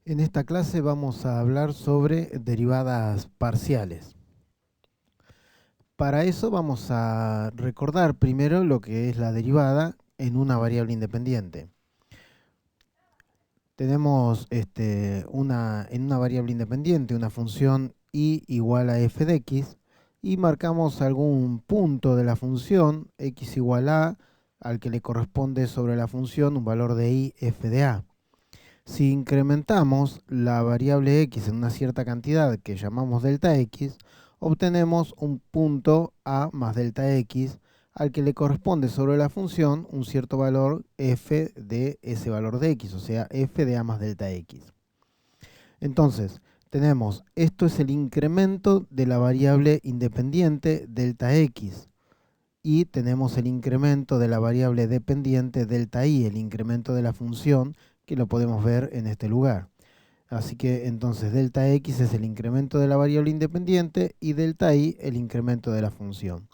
En esta clase vamos a hablar sobre derivadas parciales. Para eso vamos a recordar primero lo que es la derivada en una variable independiente. Tenemos en una variable independiente una función y igual a f de x y marcamos algún punto de la función x igual a al que le corresponde sobre la función un valor de y f de a. Si incrementamos la variable x en una cierta cantidad que llamamos delta x, obtenemos un punto a más delta x al que le corresponde sobre la función un cierto valor f de ese valor de x, o sea, f de a más delta x. Entonces, tenemos, esto es el incremento de la variable independiente delta x, y tenemos el incremento de la variable dependiente delta y, el incremento de la función, que lo podemos ver en este lugar. Así que entonces delta x es el incremento de la variable independiente y delta y el incremento de la función.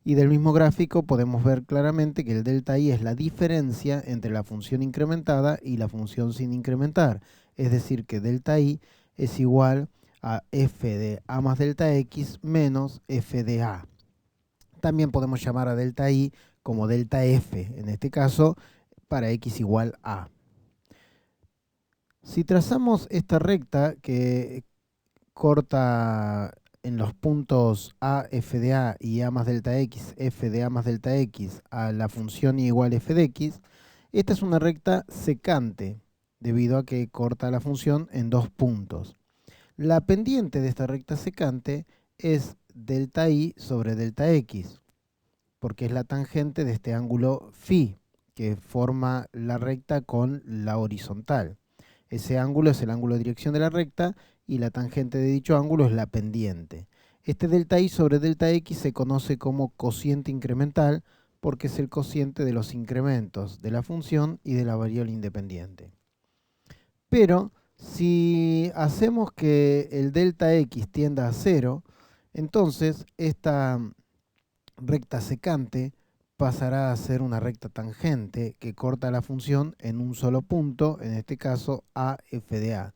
Y del mismo gráfico podemos ver claramente que el delta y es la diferencia entre la función incrementada y la función sin incrementar. Es decir, que delta y es igual a f de a más delta x menos f de a. También podemos llamar a delta i como delta f, en este caso, para x igual a. Si trazamos esta recta que corta en los puntos a f de a y a más delta x, f de a más delta x, a la función y igual f de x, esta es una recta secante, debido a que corta la función en dos puntos. La pendiente de esta recta secante es delta i sobre delta x, porque es la tangente de este ángulo phi, que forma la recta con la horizontal. Ese ángulo es el ángulo de dirección de la recta y la tangente de dicho ángulo es la pendiente. Este delta i sobre delta x se conoce como cociente incremental porque es el cociente de los incrementos de la función y de la variable independiente. Pero si hacemos que el delta x tienda a 0, entonces esta recta secante pasará a ser una recta tangente que corta la función en un solo punto, en este caso a f de a.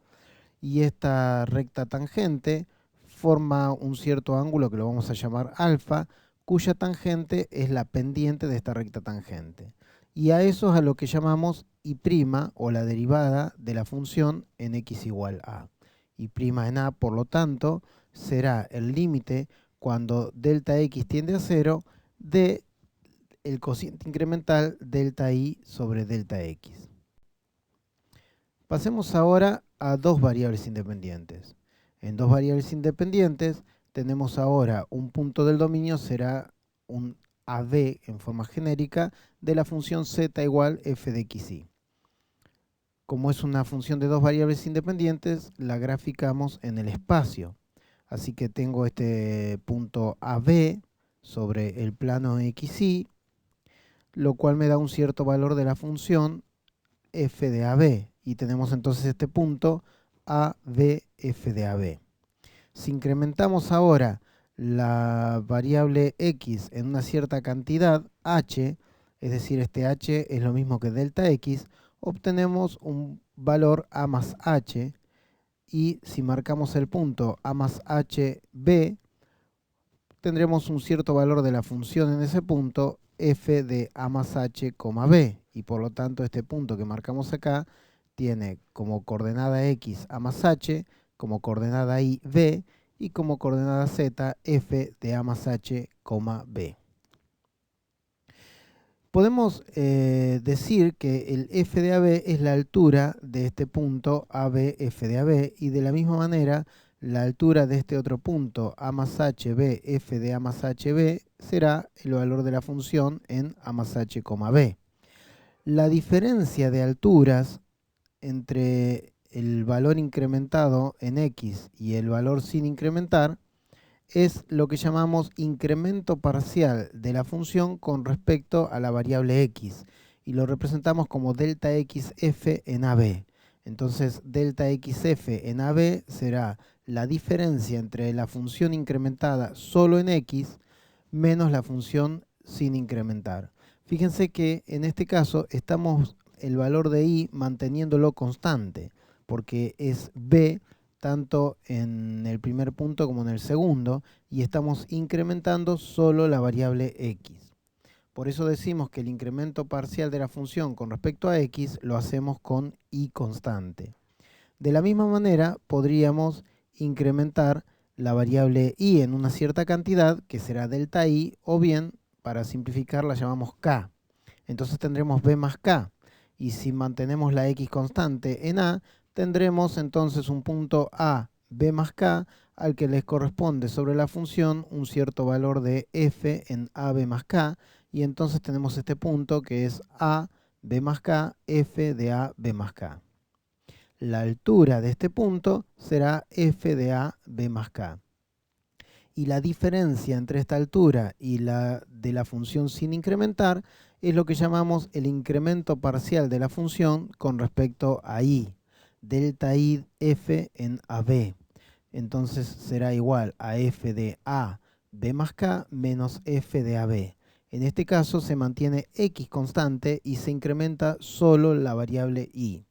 Y esta recta tangente forma un cierto ángulo que lo vamos a llamar alfa, cuya tangente es la pendiente de esta recta tangente. Y a eso es a lo que llamamos y' o la derivada de la función en x igual a. Y' en a, por lo tanto, será el límite cuando delta x tiende a 0 de el cociente incremental delta y sobre delta x. Pasemos ahora a dos variables independientes. En dos variables independientes tenemos ahora un punto del dominio, será un AB en forma genérica de la función z igual f de xy. Como es una función de dos variables independientes, la graficamos en el espacio. Así que tengo este punto AB sobre el plano xy, lo cual me da un cierto valor de la función f de AB. Y tenemos entonces este punto AB f de AB. Si incrementamos ahora la variable x en una cierta cantidad h, es decir, este h es lo mismo que delta x, obtenemos un valor a más h, y si marcamos el punto a más hb, tendremos un cierto valor de la función en ese punto, f de a más h, b, y por lo tanto este punto que marcamos acá tiene como coordenada x a más h, como coordenada y b, y como coordenada z f de a más h, b. Podemos decir que el f de AB es la altura de este punto AB f de AB, y de la misma manera la altura de este otro punto a más hb f de a más hb será el valor de la función en a más h, b. La diferencia de alturas entre el valor incrementado en x y el valor sin incrementar es lo que llamamos incremento parcial de la función con respecto a la variable x, y lo representamos como delta xf en AB. Entonces delta xf en AB será la diferencia entre la función incrementada solo en x menos la función sin incrementar. Fíjense que en este caso estamos el valor de y manteniéndolo constante, porque es b tanto en el primer punto como en el segundo, y estamos incrementando solo la variable x. Por eso decimos que el incremento parcial de la función con respecto a x lo hacemos con y constante. De la misma manera, podríamos incrementar la variable y en una cierta cantidad, que será delta i, o bien, para simplificar, la llamamos k. Entonces tendremos b más k. Y si mantenemos la x constante en a, tendremos entonces un punto a, b más k, al que les corresponde sobre la función un cierto valor de f en ab más k. Y entonces tenemos este punto que es a, b más k, f de a, b más k. La altura de este punto será f de a, b más k. Y la diferencia entre esta altura y la de la función sin incrementar es lo que llamamos el incremento parcial de la función con respecto a i. Delta i f en ab. Entonces será igual a f de a, b más k menos f de ab. En este caso se mantiene x constante y se incrementa solo la variable i.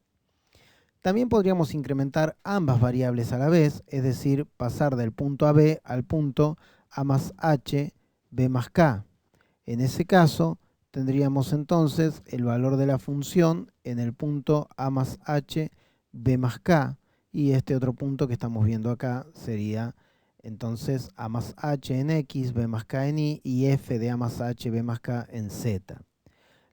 También podríamos incrementar ambas variables a la vez, es decir, pasar del punto AB al punto A más H, B más K. En ese caso, tendríamos entonces el valor de la función en el punto A más H, B más K. Y este otro punto que estamos viendo acá sería entonces A más H en X, B más K en Y y F de A más H, B más K en Z.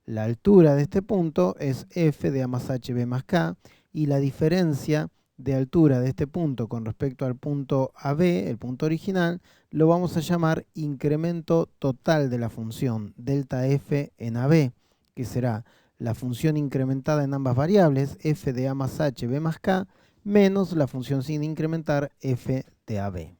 La altura de este punto es f de a más h b más k, y la diferencia de altura de este punto con respecto al punto AB, el punto original, lo vamos a llamar incremento total de la función delta f en AB, que será la función incrementada en ambas variables, f de a más h b más k, menos la función sin incrementar, f de AB.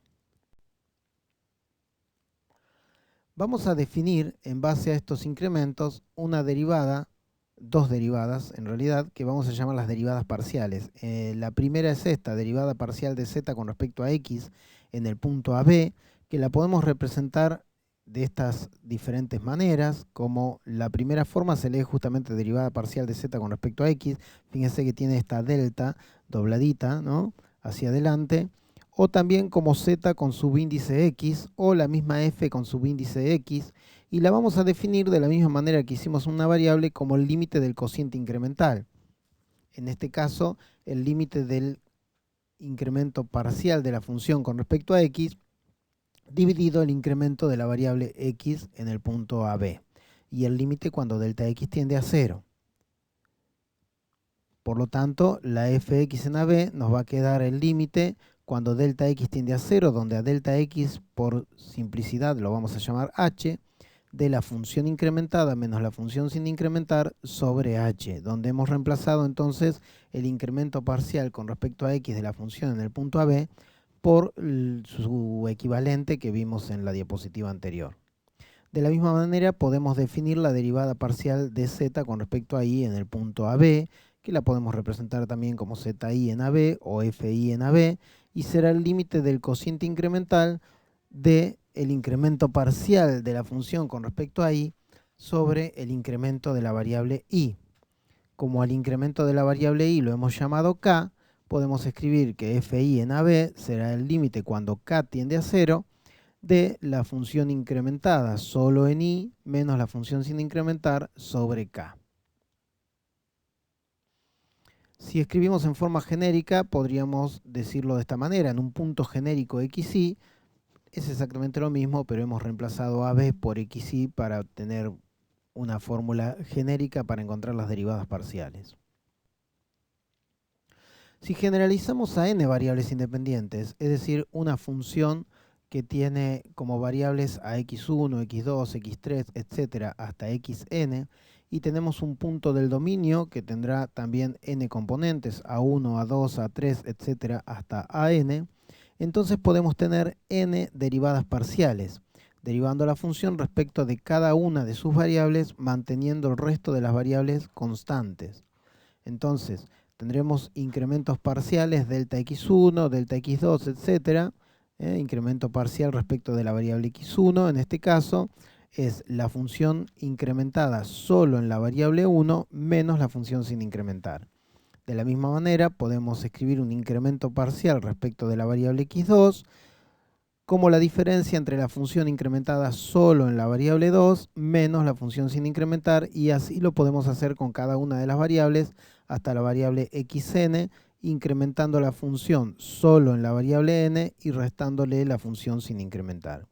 Vamos a definir en base a estos incrementos una derivada, dos derivadas en realidad, que vamos a llamar las derivadas parciales. La primera es esta, derivada parcial de z con respecto a x en el punto AB, que la podemos representar de estas diferentes maneras. Como la primera forma se lee justamente derivada parcial de z con respecto a x. Fíjense que tiene esta delta dobladita, ¿no?, hacia adelante. O también como z con subíndice x, o la misma f con subíndice x, y la vamos a definir de la misma manera que hicimos una variable como el límite del cociente incremental. En este caso, el límite del incremento parcial de la función con respecto a x, dividido el incremento de la variable x en el punto AB, y el límite cuando delta x tiende a 0. Por lo tanto, la fx en AB nos va a quedar el límite cuando delta x tiende a 0, donde a delta x, por simplicidad, lo vamos a llamar h, de la función incrementada menos la función sin incrementar sobre h, donde hemos reemplazado entonces el incremento parcial con respecto a x de la función en el punto AB por su equivalente que vimos en la diapositiva anterior. De la misma manera podemos definir la derivada parcial de z con respecto a y en el punto AB, que la podemos representar también como zi en AB o fi en AB, y será el límite del cociente incremental del incremento parcial de la función con respecto a y sobre el incremento de la variable y. Como al incremento de la variable y lo hemos llamado k, podemos escribir que fi en AB será el límite cuando k tiende a 0 de la función incrementada solo en i menos la función sin incrementar sobre k. Si escribimos en forma genérica, podríamos decirlo de esta manera: en un punto genérico xy es exactamente lo mismo, pero hemos reemplazado AB por xy para obtener una fórmula genérica para encontrar las derivadas parciales. Si generalizamos a n variables independientes, es decir, una función que tiene como variables a x1, x2, x3, etcétera, hasta xn, y tenemos un punto del dominio que tendrá también n componentes, a1, a2, a3, etcétera, hasta an, entonces podemos tener n derivadas parciales, derivando la función respecto de cada una de sus variables, manteniendo el resto de las variables constantes. Entonces, tendremos incrementos parciales delta x1, delta x2, etcétera. Incremento parcial respecto de la variable x1, en este caso, es la función incrementada solo en la variable 1 menos la función sin incrementar. De la misma manera, podemos escribir un incremento parcial respecto de la variable x2 como la diferencia entre la función incrementada solo en la variable 2 menos la función sin incrementar, y así lo podemos hacer con cada una de las variables hasta la variable xn, incrementando la función solo en la variable n y restándole la función sin incrementar.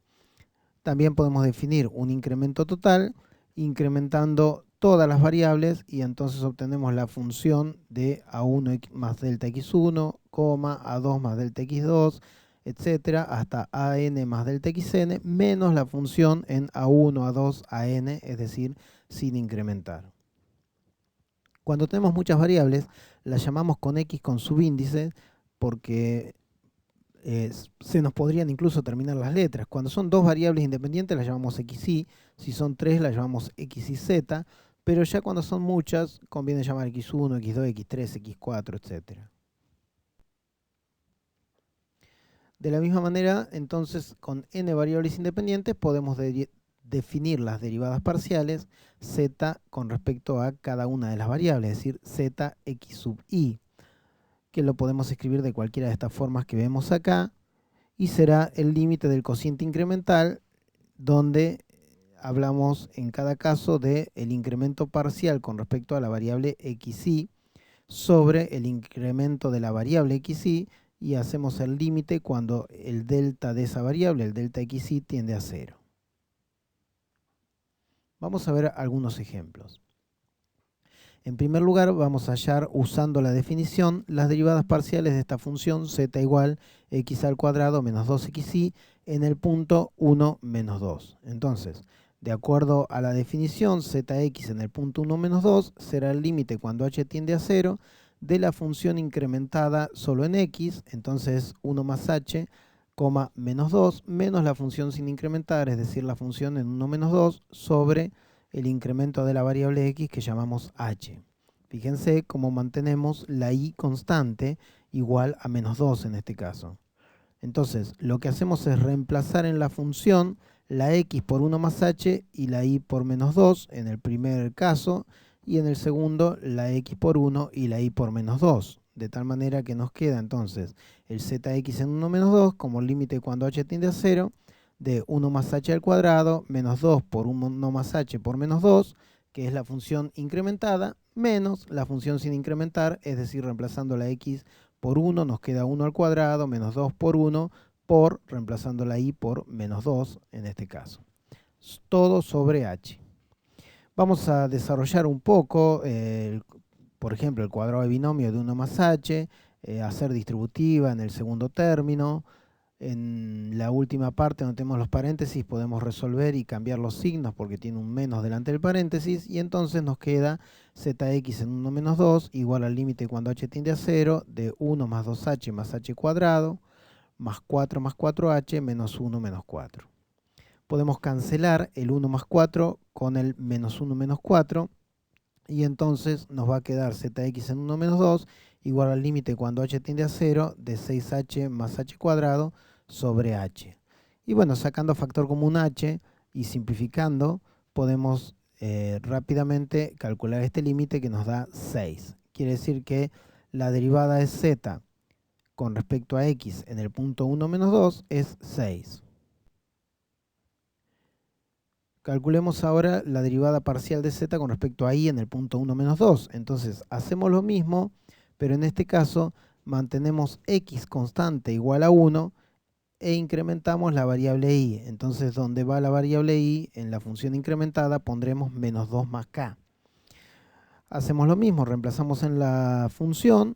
También podemos definir un incremento total incrementando todas las variables, y entonces obtenemos la función de a1 más delta x1, a2 más delta x2, etcétera, hasta an más delta xn, menos la función en a1, a2, an, es decir, sin incrementar. Cuando tenemos muchas variables, las llamamos con x con subíndices porque se nos podrían incluso terminar las letras. Cuando son dos variables independientes las llamamos xy, si son tres las llamamos xyz, pero ya cuando son muchas conviene llamar x1, x2, x3, x4, etc. De la misma manera, entonces, con n variables independientes podemos definir las derivadas parciales z con respecto a cada una de las variables, es decir, z x sub i, que lo podemos escribir de cualquiera de estas formas que vemos acá, y será el límite del cociente incremental, donde hablamos en cada caso del incremento parcial con respecto a la variable xy sobre el incremento de la variable xy, y hacemos el límite cuando el delta de esa variable, el delta xy, tiende a 0. Vamos a ver algunos ejemplos. En primer lugar, vamos a hallar, usando la definición, las derivadas parciales de esta función z igual x al cuadrado menos 2xy en el punto 1 menos 2. Entonces, de acuerdo a la definición, zx en el punto 1 menos 2 será el límite cuando h tiende a 0 de la función incrementada solo en x, entonces 1 más h, menos 2, menos la función sin incrementar, es decir, la función en 1 menos 2, sobre el incremento de la variable x que llamamos h. Fíjense cómo mantenemos la y constante igual a menos 2 en este caso. Entonces, lo que hacemos es reemplazar en la función la x por 1 más h y la y por menos 2 en el primer caso, y en el segundo la x por 1 y la y por menos 2. De tal manera que nos queda entonces el zx en 1 menos 2 como límite cuando h tiende a 0, de 1 más h al cuadrado menos 2 por 1 más h por menos 2, que es la función incrementada, menos la función sin incrementar, es decir, reemplazando la x por 1 nos queda 1 al cuadrado menos 2 por 1 por, reemplazando la y por menos 2 en este caso. Todo sobre h. Vamos a desarrollar un poco, por ejemplo, el cuadrado de binomio de 1 más h, hacer distributiva en el segundo término. En la última parte donde tenemos los paréntesis podemos resolver y cambiar los signos porque tiene un menos delante del paréntesis, y entonces nos queda zx en 1 menos 2 igual al límite cuando h tiende a 0 de 1 más 2h más h cuadrado más 4h menos 1 menos 4. Podemos cancelar el 1 más 4 con el menos 1 menos 4, y entonces nos va a quedar zx en 1 menos 2 igual al límite cuando h tiende a 0 de 6h más h cuadrado sobre h. Y bueno, sacando factor común h y simplificando, podemos rápidamente calcular este límite que nos da 6. Quiere decir que la derivada de z con respecto a x en el punto 1 menos 2 es 6. Calculemos ahora la derivada parcial de z con respecto a y en el punto 1 menos 2. Entonces hacemos lo mismo, pero en este caso mantenemos x constante igual a 1 e incrementamos la variable y. Entonces, donde va la variable y, en la función incrementada pondremos menos 2 más k. Hacemos lo mismo, reemplazamos en la función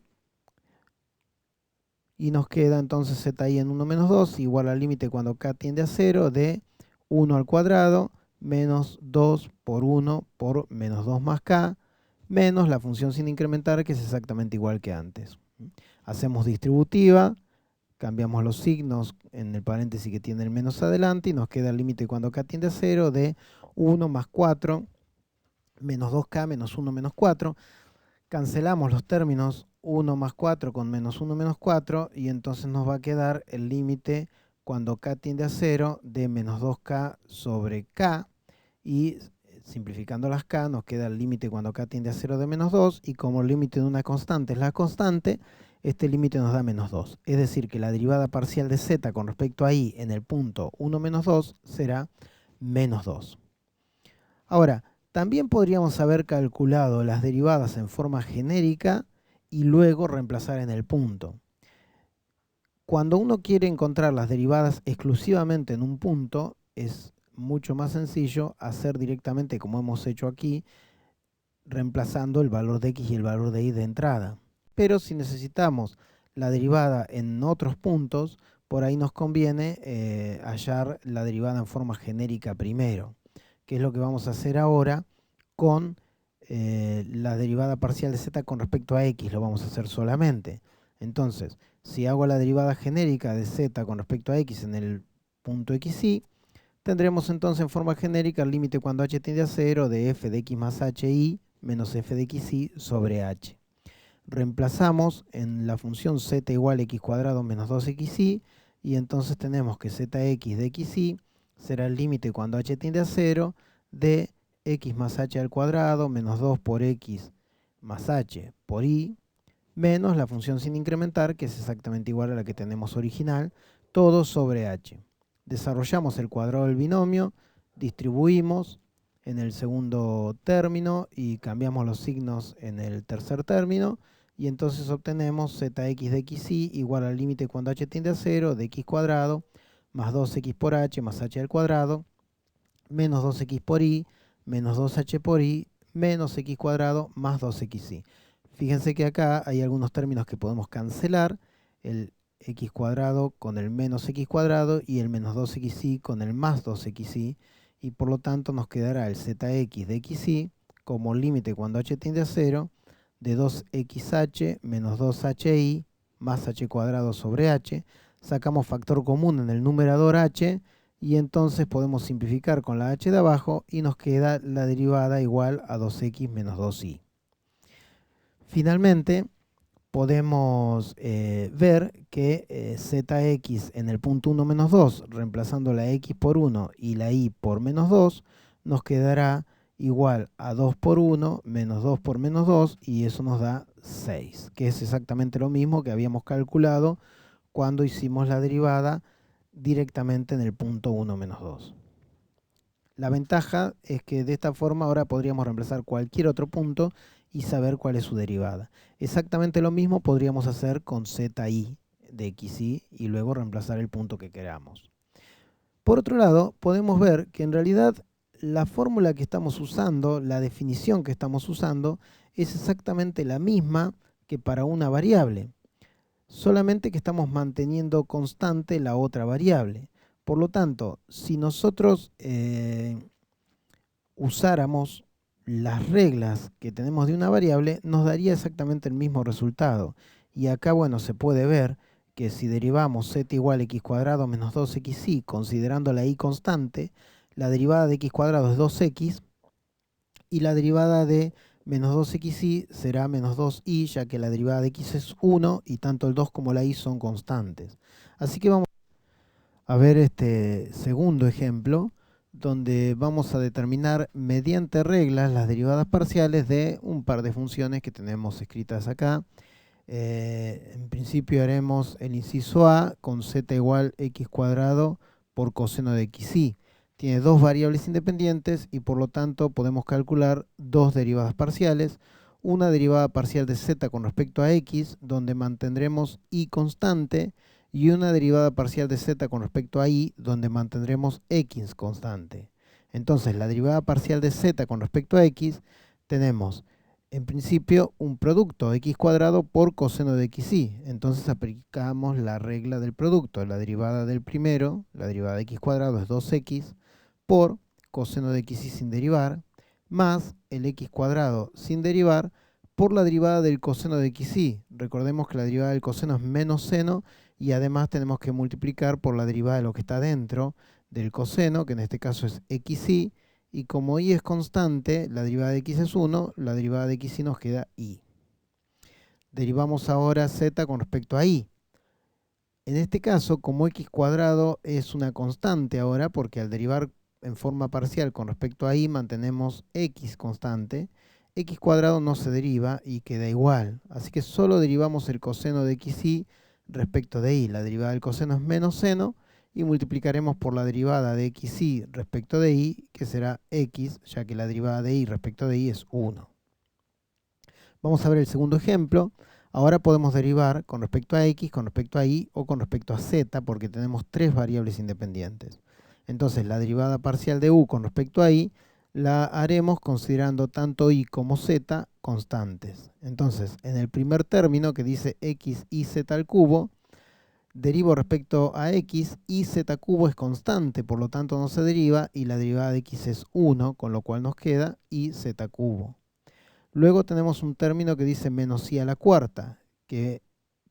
y nos queda entonces zi en 1 menos 2 igual al límite cuando k tiende a 0 de 1 al cuadrado menos 2 por 1 por menos 2 más k, menos la función sin incrementar, que es exactamente igual que antes. Hacemos distributiva, cambiamos los signos en el paréntesis que tiene el menos adelante, y nos queda el límite cuando k tiende a 0 de 1 más 4 menos 2k menos 1 menos 4. Cancelamos los términos 1 más 4 con menos 1 menos 4, y entonces nos va a quedar el límite cuando k tiende a 0 de menos 2k sobre k, y Simplificando las k, nos queda el límite cuando k tiende a 0 de menos 2, y como el límite de una constante es la constante, este límite nos da menos 2. Es decir, que la derivada parcial de z con respecto a y en el punto 1 menos 2 será menos 2. Ahora, también podríamos haber calculado las derivadas en forma genérica y luego reemplazar en el punto. Cuando uno quiere encontrar las derivadas exclusivamente en un punto, es mucho más sencillo hacer directamente como hemos hecho aquí, reemplazando el valor de x y el valor de y de entrada. Pero si necesitamos la derivada en otros puntos, por ahí nos conviene hallar la derivada en forma genérica primero, que es lo que vamos a hacer ahora con la derivada parcial de z con respecto a x, lo vamos a hacer solamente. Entonces, si hago la derivada genérica de z con respecto a x en el punto xy, tendremos entonces en forma genérica el límite cuando h tiende a 0 de f de x más hi menos f de xy sobre h. Reemplazamos en la función z igual a x cuadrado menos 2xy, y entonces tenemos que zx de xy será el límite cuando h tiende a 0 de x más h al cuadrado menos 2 por x más h por y, menos la función sin incrementar, que es exactamente igual a la que tenemos original, todo sobre h. Desarrollamos el cuadrado del binomio, distribuimos en el segundo término y cambiamos los signos en el tercer término, y entonces obtenemos zx de xy igual al límite cuando h tiende a 0 de x cuadrado más 2x por h más h al cuadrado menos 2x por y menos 2h por y menos x cuadrado más 2xy. Fíjense que acá hay algunos términos que podemos cancelar, el x cuadrado con el menos x cuadrado y el menos 2xy con el más 2xy, y por lo tanto nos quedará el zx de xy como límite cuando h tiende a 0 de 2xh menos 2hi más h cuadrado sobre h. Sacamos factor común en el numerador h, y entonces podemos simplificar con la h de abajo y nos queda la derivada igual a 2x menos 2y. Finalmente, podemos ver que zx en el punto 1 menos 2, reemplazando la x por 1 y la y por menos 2, nos quedará igual a 2 por 1 menos 2 por menos 2, y eso nos da 6, que es exactamente lo mismo que habíamos calculado cuando hicimos la derivada directamente en el punto 1 menos 2. La ventaja es que de esta forma ahora podríamos reemplazar cualquier otro punto y saber cuál es su derivada. Exactamente lo mismo podríamos hacer con zi de xy y luego reemplazar el punto que queramos. Por otro lado, podemos ver que en realidad la fórmula que estamos usando, la definición que estamos usando, es exactamente la misma que para una variable, solamente que estamos manteniendo constante la otra variable. Por lo tanto, si nosotros usáramos las reglas que tenemos de una variable, nos daría exactamente el mismo resultado. Y acá, bueno, se puede ver que si derivamos z igual a x cuadrado menos 2xy, considerando la y constante, la derivada de x cuadrado es 2x, y la derivada de menos 2xy será menos 2y, ya que la derivada de x es 1 y tanto el 2 como la y son constantes. Así que vamos a ver este segundo ejemplo, donde vamos a determinar mediante reglas las derivadas parciales de un par de funciones que tenemos escritas acá. En principio haremos el inciso A con z igual x cuadrado por coseno de xy. Tiene dos variables independientes y por lo tanto podemos calcular dos derivadas parciales. Una derivada parcial de z con respecto a x, donde mantendremos y constante, y una derivada parcial de z con respecto a y, donde mantendremos x constante. Entonces, la derivada parcial de z con respecto a x, tenemos en principio un producto x cuadrado por coseno de xy. Entonces aplicamos la regla del producto. La derivada del primero, la derivada de x cuadrado es 2x por coseno de xy sin derivar, más el x cuadrado sin derivar por la derivada del coseno de xy. Recordemos que la derivada del coseno es menos seno, y además tenemos que multiplicar por la derivada de lo que está dentro del coseno, que en este caso es xy, y como y es constante, la derivada de x es 1, la derivada de xy nos queda y. Derivamos ahora z con respecto a y. En este caso, como x cuadrado es una constante ahora, porque al derivar en forma parcial con respecto a y mantenemos x constante, x cuadrado no se deriva y queda igual. Así que solo derivamos el coseno de xy respecto de y. La derivada del coseno es menos seno y multiplicaremos por la derivada de xy respecto de y, que será x, ya que la derivada de y respecto de y es 1. Vamos a ver el segundo ejemplo. Ahora podemos derivar con respecto a x, con respecto a y o con respecto a z, porque tenemos tres variables independientes. Entonces, la derivada parcial de u con respecto a y la haremos considerando tanto y como z constantes. Entonces, en el primer término que dice x y z al cubo, derivo respecto a x, y z cubo es constante, por lo tanto no se deriva, y la derivada de x es 1, con lo cual nos queda y z cubo. Luego tenemos un término que dice menos i a la cuarta, que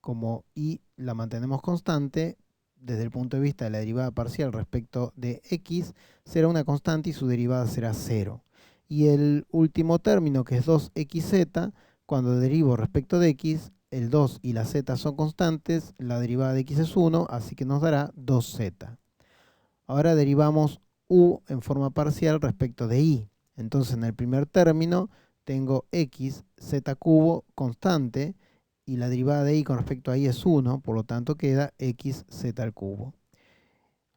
como i la mantenemos constante, desde el punto de vista de la derivada parcial respecto de x, será una constante y su derivada será 0. Y el último término, que es 2xz, cuando derivo respecto de x, el 2 y la z son constantes, la derivada de x es 1, así que nos dará 2z. Ahora derivamos u en forma parcial respecto de y. Entonces en el primer término tengo x, z cubo constante, y la derivada de y con respecto a y es 1, por lo tanto queda x z al cubo.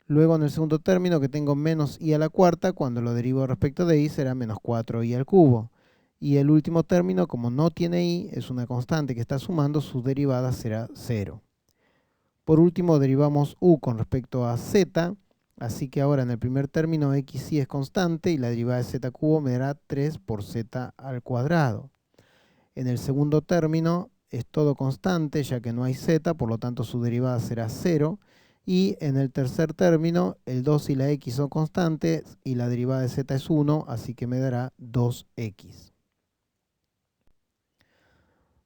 Luego en el segundo término que tengo menos i a la cuarta, cuando lo derivo respecto de y será menos 4i al cubo. Y el último término, como no tiene i, es una constante que está sumando, su derivada será 0. Por último derivamos u con respecto a z, así que ahora en el primer término xy es constante y la derivada de z cubo me dará 3 por z al cuadrado. En el segundo término es todo constante, ya que no hay z, por lo tanto su derivada será 0. Y en el tercer término el 2 y la x son constantes y la derivada de z es 1, así que me dará 2x.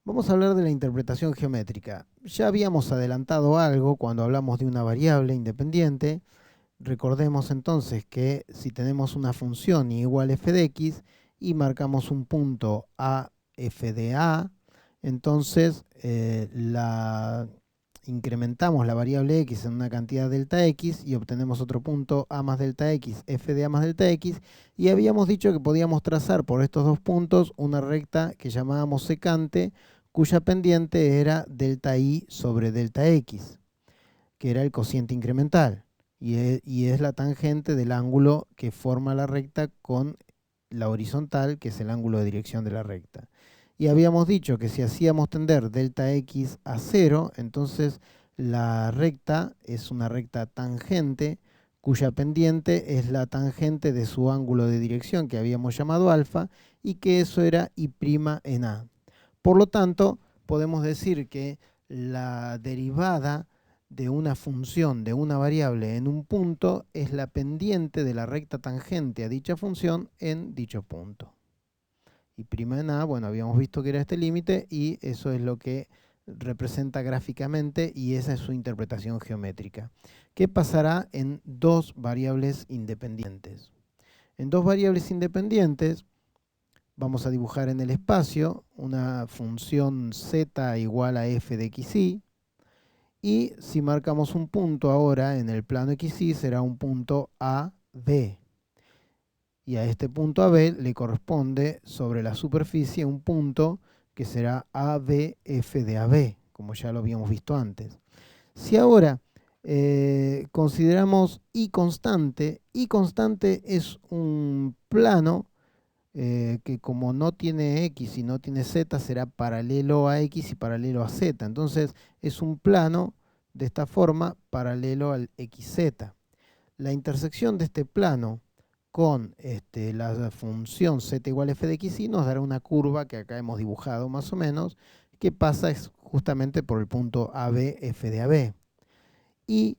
Vamos a hablar de la interpretación geométrica. Ya habíamos adelantado algo cuando hablamos de una variable independiente. Recordemos entonces que si tenemos una función y igual f de x y marcamos un punto a f de a, entonces incrementamos la variable x en una cantidad delta x y obtenemos otro punto a más delta x, f de a más delta x, y habíamos dicho que podíamos trazar por estos dos puntos una recta que llamábamos secante, cuya pendiente era delta y sobre delta x, que era el cociente incremental, y es la tangente del ángulo que forma la recta con la horizontal, que es el ángulo de dirección de la recta. Y habíamos dicho que si hacíamos tender delta x a 0, entonces la recta es una recta tangente cuya pendiente es la tangente de su ángulo de dirección que habíamos llamado alfa, y que eso era y' en a. Por lo tanto, podemos decir que la derivada de una función de una variable en un punto es la pendiente de la recta tangente a dicha función en dicho punto. Y' en a, bueno, habíamos visto que era este límite y eso es lo que representa gráficamente y esa es su interpretación geométrica. ¿Qué pasará en dos variables independientes? En dos variables independientes vamos a dibujar en el espacio una función z igual a f de xy, y si marcamos un punto ahora en el plano xy será un punto AB. Y a este punto AB le corresponde sobre la superficie un punto que será ABF de AB, como ya lo habíamos visto antes. Si ahora consideramos y constante es un plano que como no tiene x y no tiene z, será paralelo a x y paralelo a z. Entonces es un plano de esta forma paralelo al xz. La intersección de este plano con la función z igual a f de xy nos dará una curva que acá hemos dibujado más o menos, que pasa justamente por el punto AB, f de AB. Y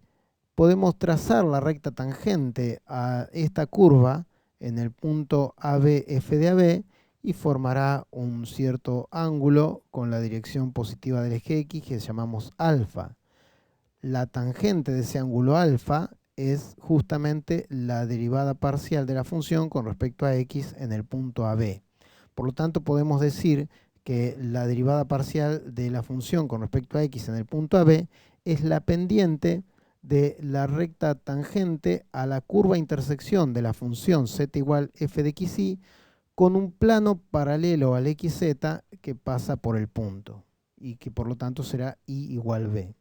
podemos trazar la recta tangente a esta curva en el punto AB, f de AB, y formará un cierto ángulo con la dirección positiva del eje X que llamamos alfa. La tangente de ese ángulo alfa es justamente la derivada parcial de la función con respecto a x en el punto AB. Por lo tanto, podemos decir que la derivada parcial de la función con respecto a x en el punto AB es la pendiente de la recta tangente a la curva intersección de la función z igual f de xy con un plano paralelo al xz que pasa por el punto y que por lo tanto será y igual b.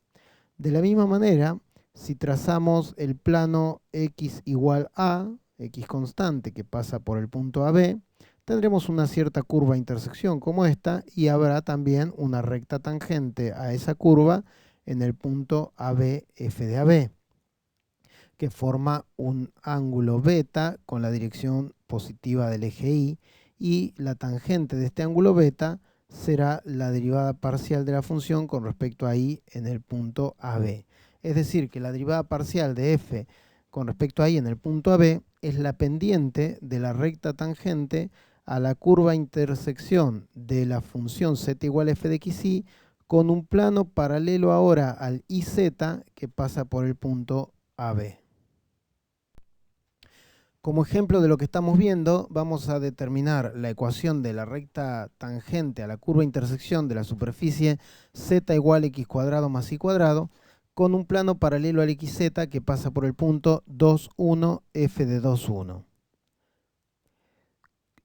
De la misma manera, si trazamos el plano x igual a, x constante que pasa por el punto AB, tendremos una cierta curva de intersección como esta y habrá también una recta tangente a esa curva en el punto AB, f de AB, que forma un ángulo beta con la dirección positiva del eje y la tangente de este ángulo beta será la derivada parcial de la función con respecto a y en el punto AB. Es decir, que la derivada parcial de f con respecto a y en el punto AB es la pendiente de la recta tangente a la curva intersección de la función z igual f de xy con un plano paralelo ahora al iz que pasa por el punto AB. Como ejemplo de lo que estamos viendo, vamos a determinar la ecuación de la recta tangente a la curva intersección de la superficie z igual x cuadrado más y cuadrado con un plano paralelo al xz que pasa por el punto 2, 1, f de 2, 1.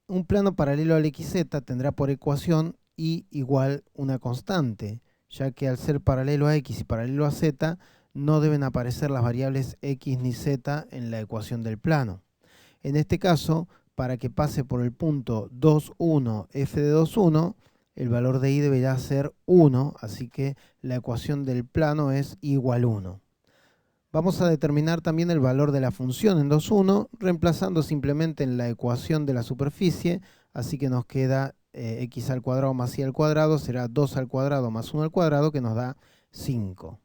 Un plano paralelo al xz tendrá por ecuación y igual una constante, ya que al ser paralelo a x y paralelo a z, no deben aparecer las variables x ni z en la ecuación del plano. En este caso, para que pase por el punto 2, 1, f de 2, 1, el valor de y deberá ser 1, así que la ecuación del plano es igual 1. Vamos a determinar también el valor de la función en 2, 1, reemplazando simplemente en la ecuación de la superficie, así que nos queda x al cuadrado más y al cuadrado, será 2 al cuadrado más 1 al cuadrado, que nos da 5.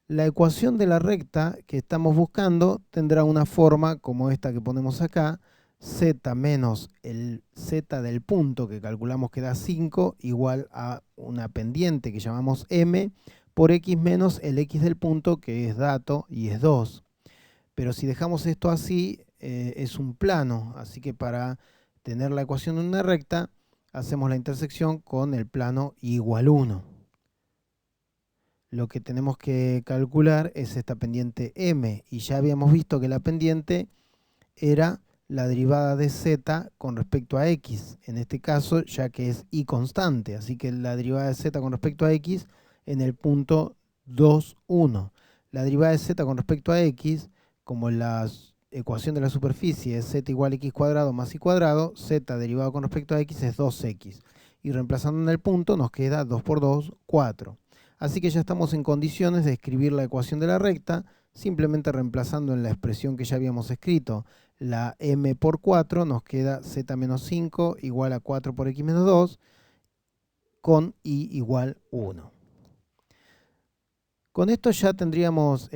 La ecuación de la recta que estamos buscando tendrá una forma como esta que ponemos acá, z menos el z del punto que calculamos que da 5 igual a una pendiente que llamamos m por x menos el x del punto que es dato y es 2. Pero si dejamos esto así es un plano, así que para tener la ecuación de una recta hacemos la intersección con el plano igual 1. Lo que tenemos que calcular es esta pendiente m, y ya habíamos visto que la pendiente era la derivada de z con respecto a x, en este caso ya que es y constante, así que la derivada de z con respecto a x en el punto 2, 1. La derivada de z con respecto a x, como la ecuación de la superficie es z igual a x cuadrado más y cuadrado, z derivado con respecto a x es 2x, y reemplazando en el punto nos queda 2 por 2, 4. Así que ya estamos en condiciones de escribir la ecuación de la recta, simplemente reemplazando en la expresión que ya habíamos escrito la m por 4, nos queda z menos 5 igual a 4 por x menos 2, con y igual 1. Con esto ya tendríamos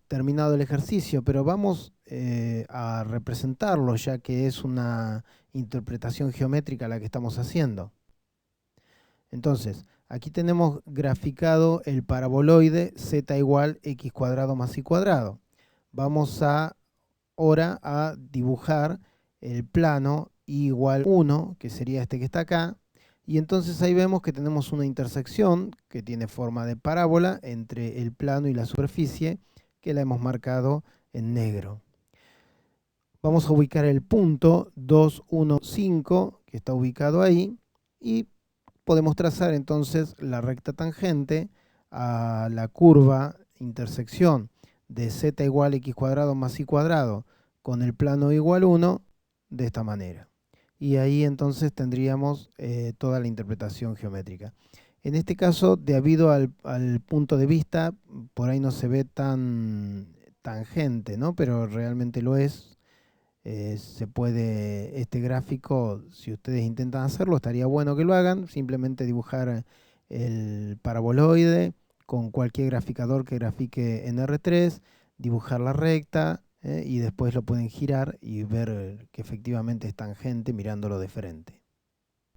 terminado el ejercicio, pero vamos a representarlo, ya que es una interpretación geométrica la que estamos haciendo. Entonces, aquí tenemos graficado el paraboloide z igual x cuadrado más y cuadrado. Vamos ahora a dibujar el plano y igual 1, que sería este que está acá. Y entonces ahí vemos que tenemos una intersección que tiene forma de parábola entre el plano y la superficie, que la hemos marcado en negro. Vamos a ubicar el punto 2, 1, 5, que está ubicado ahí, y podemos trazar entonces la recta tangente a la curva intersección de z igual a x cuadrado más y cuadrado con el plano igual 1 de esta manera. Y ahí entonces tendríamos toda la interpretación geométrica. En este caso, debido al punto de vista, por ahí no se ve tan tangente, ¿no? Pero realmente lo es. Se puede, este gráfico, si ustedes intentan hacerlo, estaría bueno que lo hagan, simplemente dibujar el paraboloide con cualquier graficador que grafique en R3, dibujar la recta y después lo pueden girar y ver que efectivamente es tangente mirándolo de frente.